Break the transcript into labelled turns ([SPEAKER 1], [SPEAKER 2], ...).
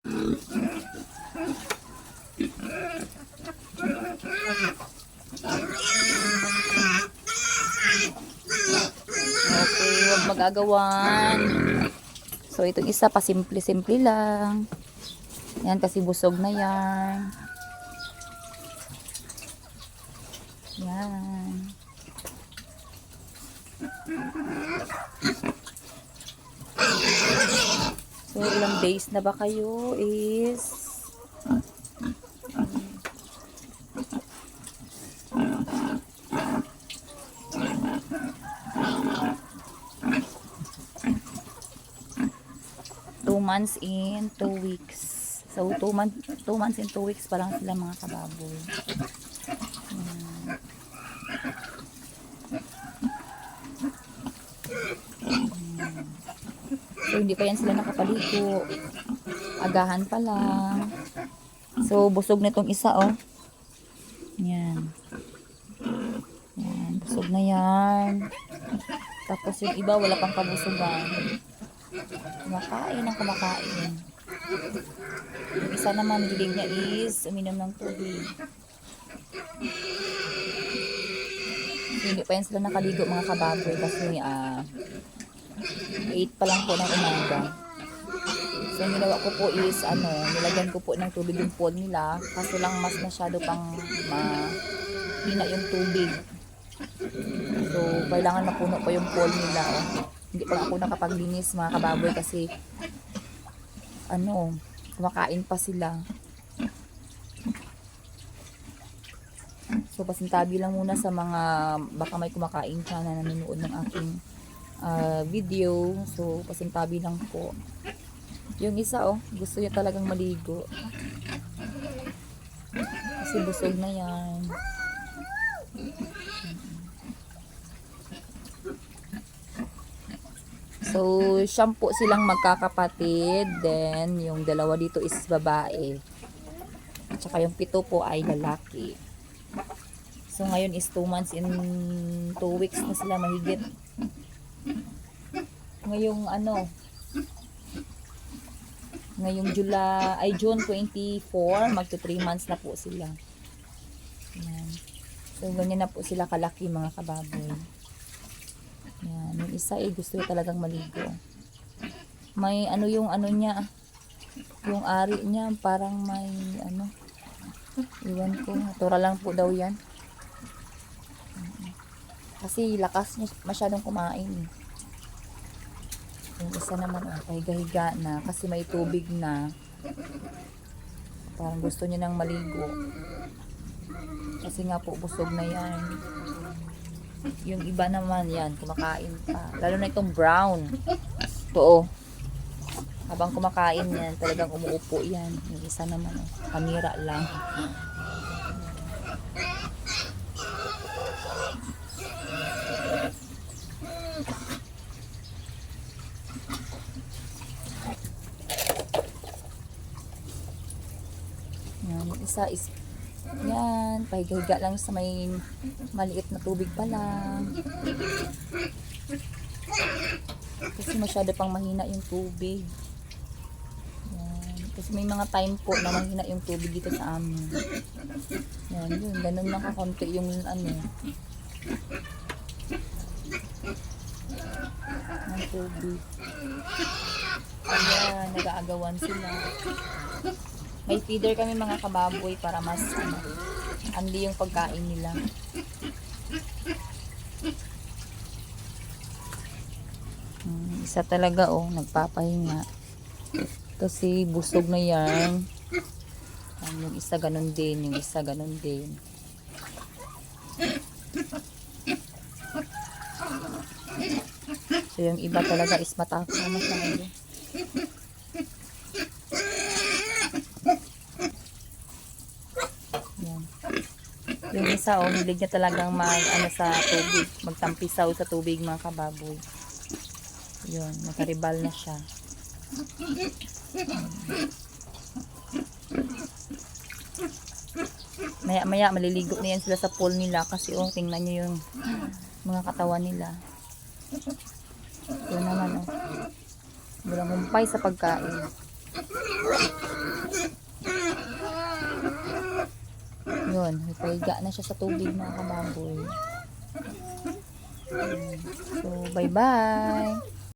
[SPEAKER 1] Okay, huwag magagawan. So, itong isa pa simple-simple lang. Yan, kasi busog na yan. Yan. So, ilang days na ba kayo is 2 months in 2 weeks. So, 2 months in 2 weeks pa lang sila mga kababoy. So, hindi pa yan sila nakapaligo. Agahan pa lang. So, busog nitong isa, oh. Yan. Yan, busog na yan. Tapos yung iba, wala pang kabusugan. Kumakain ang kumakain. Yung isa naman, hilig niya is uminom ng tubig. So, hindi pa yan sila nakaligo mga kababoy kasi 8 pa lang po ng umaga. So, ginawa ko po is, nilagyan ko po ng tubig yung pool nila. Kaso lang mas masyado pang mahina yung tubig. So, kailangan mapuno pa yung pool nila. Oh. Hindi pa ako nakapaglinis mga kababoy kasi, kumakain pa sila. So, pasintabi lang muna sa mga, baka may kumakain ka na nanonood ng aking video. So, pasintabi lang po. Yung isa, gusto niya talagang maligo. Kasi busog na yan. So, shampoo silang magkakapatid. Then, yung dalawa dito is babae. At saka yung 7 po ay lalaki. So, ngayon is 2 months in 2 weeks na sila mahigit. Ngayong June 24, magto 3 months na po sila. Yan. So, ganyan na po sila kalaki mga kababoy. Yan. Yung isa gusto niya talagang maligo. May yung niya, yung ari niya, parang may iwan ko, natural lang po daw yan. Kasi lakas niya masyadong kumain. Yung isa naman, pahiga-higa na kasi may tubig na. Parang gusto niya nang maligo. Kasi nga po, busog na yan. Yung iba naman, yan, kumakain pa. Lalo na itong brown. Ito, habang kumakain yan, talagang umuupo yan. Yung isa naman, kamera lang. Yan, yung isa is yan, pahiga-higa lang sa may maliit na tubig pa lang. Kasi masyado pang mahina yung tubig. Yan. Kasi may mga time po na mahina yung tubig dito sa amin. Yan, yun, ganun lang kakonti yung ng tubig. Ayan, nag-aagawan sila. May feeder kami mga kababoy para mas andi yung pagkain nila. Isa talaga nagpapahinga. Kasi busog na yan. Yung isa ganun din, yung isa ganun din. So yung iba talaga is matakot na masyado. Yung isa hilig niya talagang sa tubig, magtampisaw sa tubig mga kababoy. Yun, nakaribal na siya. Maya maliligo na yan sila sa pool nila kasi tingnan nyo yung mga katawan nila. Yun naman walang humpay sa pagkain. Ayun, ipahiga na siya sa tubig mga kababoy. So, bye-bye.